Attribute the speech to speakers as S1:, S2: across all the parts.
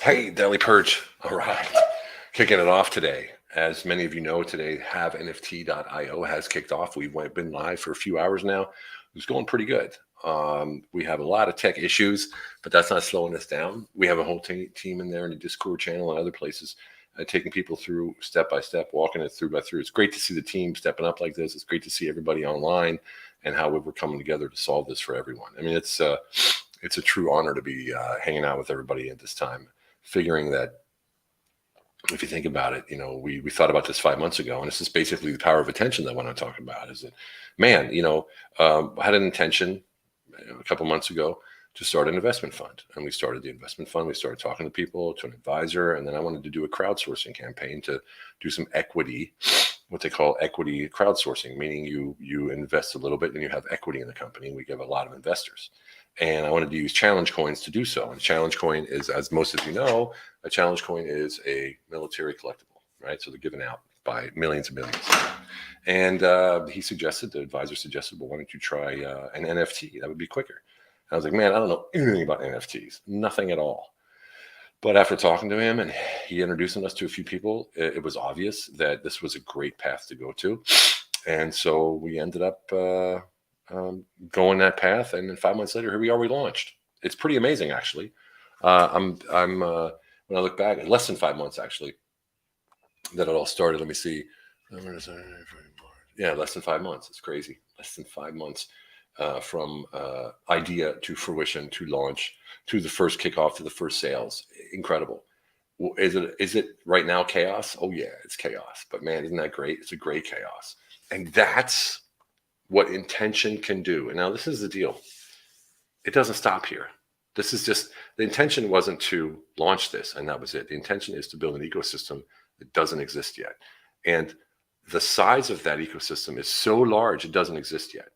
S1: Hey, Daily Purge. All right. Kicking it off today. As many of you know, today HaveNFT.io has kicked off. We've been live for a few hours now. It's going pretty good. We have a lot of tech issues, but that's not slowing us down. We have a whole team in there in the Discord channel and other places, taking people through step by step, walking it through by through. It's great to see the team stepping up like this. It's great to see everybody online and how we're coming together to solve this for everyone. I mean, it's a true honor to be hanging out with everybody at this time, figuring that if you think about it, we thought about this 5 months ago, and this is basically the power of attention that I want to talk about. Is that, man, had an intention a couple months ago to start an investment fund, and we started the investment fund. We started talking to people, to an advisor, and then I wanted to do a crowdsourcing campaign to do some equity, what they call equity crowdsourcing, meaning you invest a little bit and you have equity in the company. And we give a lot of investors. And I wanted to use challenge coins to do so. And challenge coin is, as most of you know, a challenge coin is a military collectible, right? So they're given out by millions and millions. And the advisor suggested, well, why don't you try an NFT? That would be quicker. And I was like, man, I don't know anything about NFTs, nothing at all. But after talking to him and he introducing us to a few people, it was obvious that this was a great path to go to. And so we ended up going that path, and then 5 months later, here we are. We launched. It's pretty amazing, actually. When I look back, less than 5 months actually that it all started. Let me see. Yeah, less than 5 months. It's crazy. Less than 5 months from idea to fruition to launch to the first kickoff to the first sales. Incredible. Is it right now chaos? Oh yeah, it's chaos. But man, isn't that great? It's a great chaos, and that's what intention can do. And now this is the deal. It doesn't stop here. This is just, the intention wasn't to launch this and that was it. The intention is to build an ecosystem that doesn't exist yet. And the size of that ecosystem is so large, it doesn't exist yet.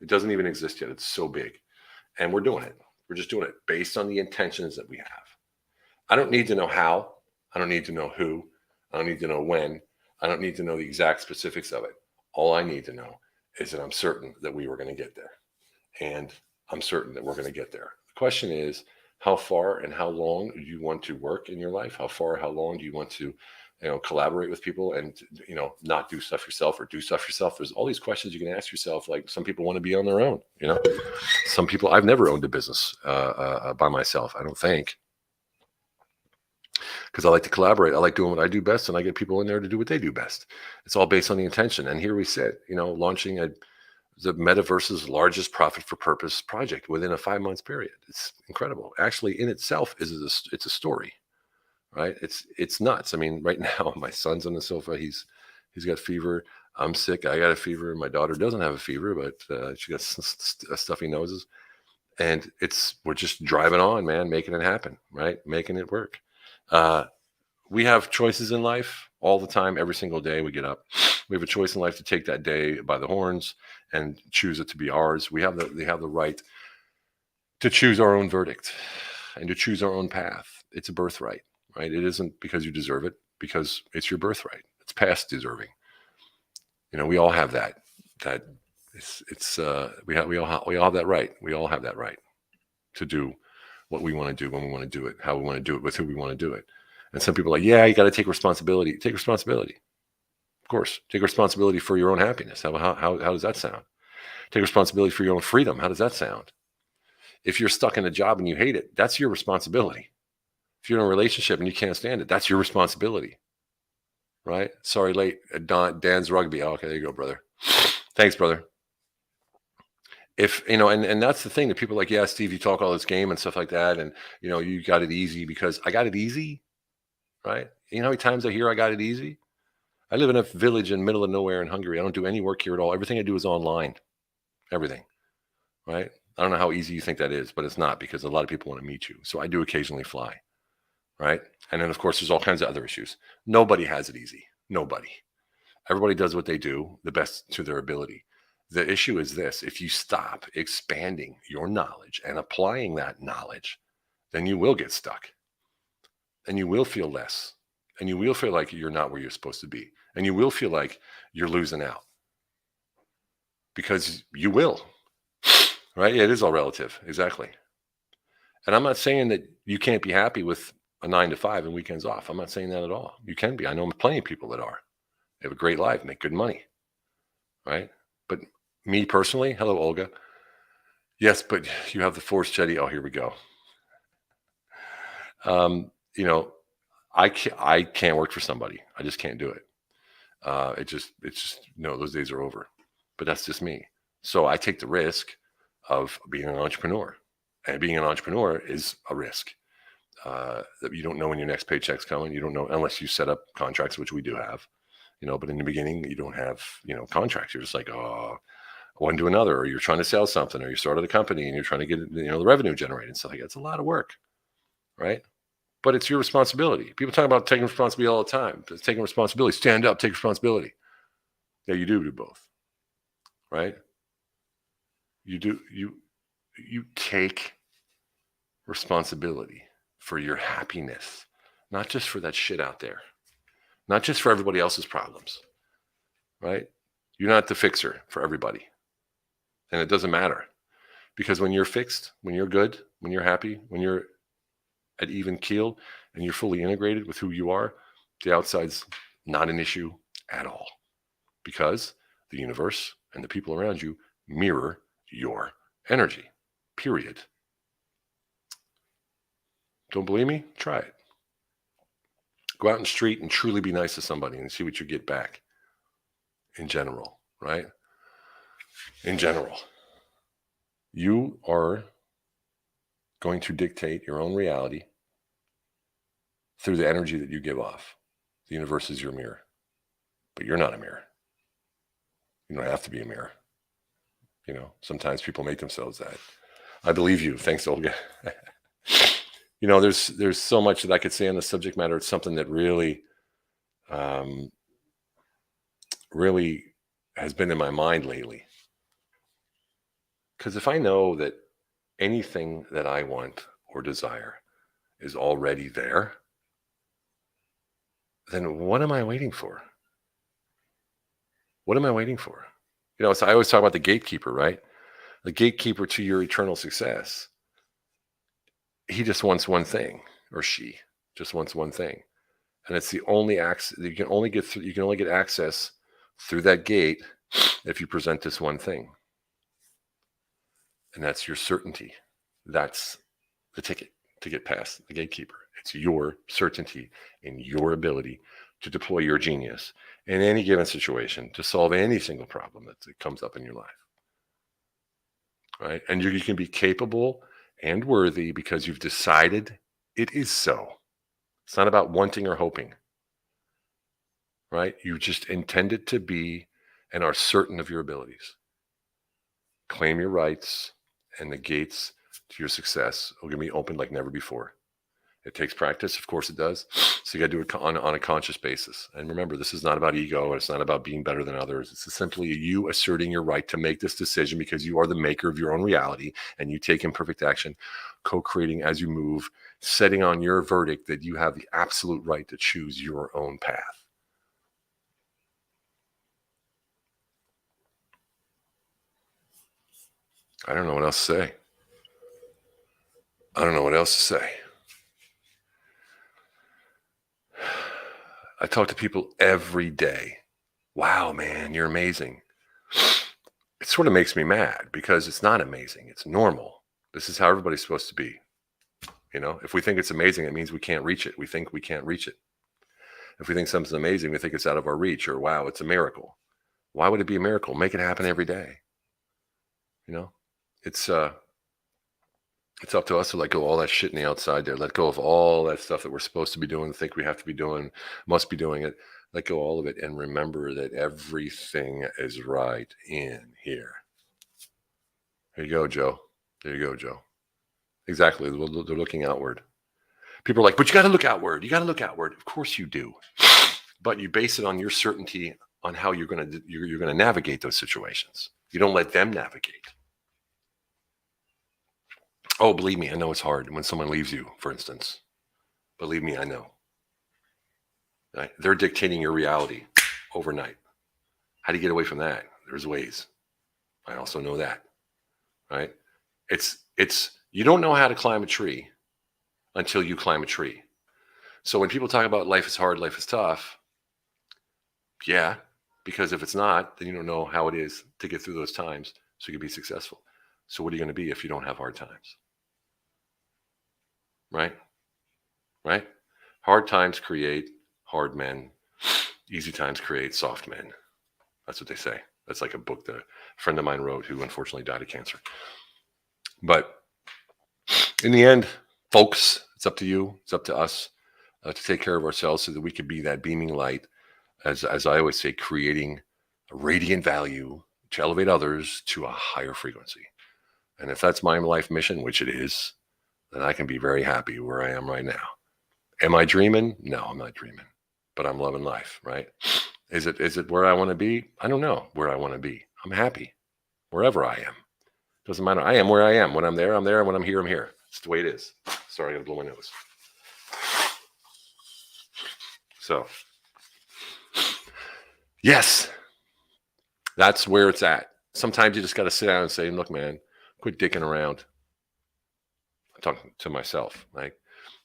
S1: It doesn't even exist yet. It's so big. And we're doing it. We're just doing it based on the intentions that we have. I don't need to know how. I don't need to know who. I don't need to know when. I don't need to know the exact specifics of it. All I need to know is that I'm certain that we were going to get there. And I'm certain that we're going to get there. The question is, how far and how long do you want to work in your life? How long do you want to, collaborate with people and, not do stuff yourself or do stuff yourself? There's all these questions you can ask yourself. Like, some people want to be on their own, some people, I've never owned a business by myself, I don't think, because I like to collaborate. I like doing what I do best, and I get people in there to do what they do best. It's all based on the intention. And here we sit, launching the metaverse's largest profit for purpose project within a 5 months period. It's incredible. Actually, in itself, it's a story, right? It's nuts. I mean, right now, my son's on the sofa. He's got fever. I'm sick. I got a fever. My daughter doesn't have a fever, but she got stuffy noses. And we're just driving on, man, making it happen, right? Making it work. We have choices in life all the time. Every single day we get up, we have a choice in life to take that day by the horns and choose it to be ours. We have the right to choose our own verdict and to choose our own path. It's a birthright, right? It isn't because you deserve it, because it's your birthright. It's past deserving. We all have that. We all have that right. We all have that right to do what we want to do when we want to do it, how we want to do it, with who we want to do it. And some people are like, yeah, you got to take responsibility. Take responsibility. Of course, take responsibility for your own happiness. How does that sound? Take responsibility for your own freedom. How does that sound? If you're stuck in a job and you hate it, that's your responsibility. If you're in a relationship and you can't stand it, that's your responsibility, right? Sorry, late. Dan's rugby. Oh, okay, there you go, brother. Thanks, brother. If, and that's the thing that people are like, yeah, Steve, you talk all this game and stuff like that. And, you got it easy because I got it easy, right? You know how many times I hear I got it easy? I live in a village in the middle of nowhere in Hungary. I don't do any work here at all. Everything I do is online. Everything, right? I don't know how easy you think that is, but it's not, because a lot of people want to meet you. So I do occasionally fly, right? And then, of course, there's all kinds of other issues. Nobody has it easy. Nobody. Everybody does what they do the best to their ability. The issue is this: if you stop expanding your knowledge and applying that knowledge, then you will get stuck, and you will feel less, and you will feel like you're not where you're supposed to be, and you will feel like you're losing out, because you will, right? Yeah, it is all relative. Exactly. And I'm not saying that you can't be happy with a 9 to 5 and weekends off. I'm not saying that at all. You can be. I know plenty of people that are. They have a great life, make good money, right? But me personally, hello, Olga. Yes, but you have the Force Jetty. Oh, here we go. You know, I can't work for somebody. I just can't do it. It's just, no, those days are over. But that's just me. So I take the risk of being an entrepreneur, and being an entrepreneur is a risk. That you don't know when your next paycheck's coming. You don't know unless you set up contracts, which we do have. But in the beginning, you don't have contracts. You're just like, oh, one to another, or you're trying to sell something, or you started a company and you're trying to get the revenue generated and stuff like that. It's a lot of work, right? But it's your responsibility. People talk about taking responsibility all the time. It's taking responsibility. Stand up, take responsibility. Yeah, you do both, right? You do. You take responsibility for your happiness, not just for that shit out there, not just for everybody else's problems, right? You're not the fixer for everybody. And it doesn't matter, because when you're fixed, when you're good, when you're happy, when you're at even keel and you're fully integrated with who you are, the outside's not an issue at all, because the universe and the people around you mirror your energy, period. Don't believe me? Try it. Go out in the street and truly be nice to somebody and see what you get back in general, right? In general, you are going to dictate your own reality through the energy that you give off. The universe is your mirror, but you're not a mirror. You don't have to be a mirror. Sometimes people make themselves that. I believe you. Thanks, Olga. There's so much that I could say on the subject matter. It's something that really, really has been in my mind lately. Because if I know that anything that I want or desire is already there, then what am I waiting for? What am I waiting for? So I always talk about the gatekeeper, right? The gatekeeper to your eternal success. He just wants one thing, or she just wants one thing. And it's the only access you can only get through. You can only get access through that gate if you present this one thing. And that's your certainty. That's the ticket to get past the gatekeeper. It's your certainty and your ability to deploy your genius in any given situation to solve any single problem that comes up in your life. Right? And you can be capable and worthy because you've decided it is so. It's not about wanting or hoping. Right? You just intended to be and are certain of your abilities. Claim your rights, and the gates to your success will be open like never before. It takes practice. Of course it does. So you got to do it on a conscious basis. And remember, this is not about ego. It's not about being better than others. It's simply you asserting your right to make this decision because you are the maker of your own reality, and you take imperfect action, co-creating as you move, setting on your verdict that you have the absolute right to choose your own path. I don't know what else to say. I don't know what else to say. I talk to people every day. Wow, man, you're amazing. It sort of makes me mad because it's not amazing. It's normal. This is how everybody's supposed to be. If we think it's amazing, it means we can't reach it. We think we can't reach it. If we think something's amazing, we think it's out of our reach, or wow, it's a miracle. Why would it be a miracle? Make it happen every day. It's up to us to let go of all that shit in the outside there. Let go of all that stuff that we're supposed to be doing, think we have to be doing, must be doing it. Let go of all of it and remember that everything is right in here. There you go, Joe. There you go, Joe. Exactly. They're looking outward. People are like, but you got to look outward. You got to look outward. Of course you do. But you base it on your certainty on how you're going to navigate those situations. You don't let them navigate. Oh, believe me, I know it's hard when someone leaves you, for instance. Believe me, I know. Right? They're dictating your reality overnight. How do you get away from that? There's ways. I also know that. Right? It's you don't know how to climb a tree until you climb a tree. So when people talk about life is hard, life is tough, yeah, because if it's not, then you don't know how it is to get through those times so you can be successful. So what are you going to be if you don't have hard times? Right? Right? Hard times create hard men. Easy times create soft men. That's what they say. That's like a book that a friend of mine wrote who unfortunately died of cancer. But in the end, folks, it's up to you. It's up to us to take care of ourselves so that we could be that beaming light, as I always say, creating a radiant value to elevate others to a higher frequency. And if that's my life mission, which it is, then I can be very happy where I am right now. Am I dreaming? No, I'm not dreaming, but I'm loving life, right? Is it where I want to be? I don't know where I want to be. I'm happy wherever I am. Doesn't matter. I am where I am. When I'm there, I'm there. And when I'm here, I'm here. It's the way it is. Sorry, I got to blow my nose. So, yes, that's where it's at. Sometimes you just got to sit down and say, look, man, quit dicking around. I'm talking to myself, right?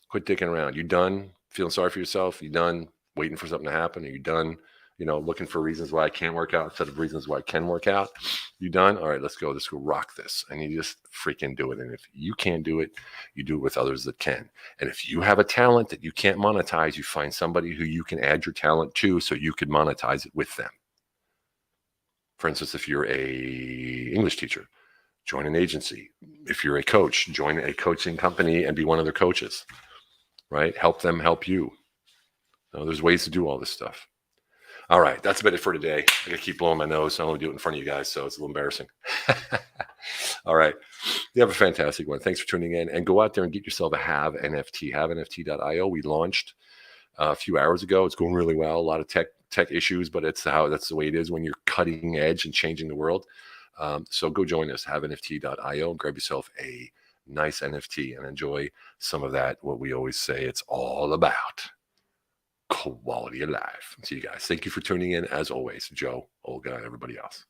S1: Quit dicking around. You done feeling sorry for yourself? You done waiting for something to happen? Are you done, looking for reasons why I can't work out instead of reasons why I can work out? You done? All right, let's go. Let's go rock this. And you just freaking do it. And if you can't do it, you do it with others that can. And if you have a talent that you can't monetize, you find somebody who you can add your talent to so you can monetize it with them. For instance, if you're a English teacher, join an agency. If you're a coach, join a coaching company and be one of their coaches, right? Help them help you. There's ways to do all this stuff. All right, that's about it for today. I gotta keep blowing my nose. I only do it in front of you guys, so it's a little embarrassing. All right, you have a fantastic one. Thanks for tuning in, and go out there and get yourself a Have NFT. HaveNFT.io. We launched a few hours ago. It's going really well. A lot of tech issues, but that's the way it is when you're cutting edge and changing the world. So go join us. HaveNFT.io. Grab yourself a nice NFT and enjoy some of that. What we always say, it's all about quality of life. See you guys. Thank you for tuning in. As always, Joe, Olga, and everybody else.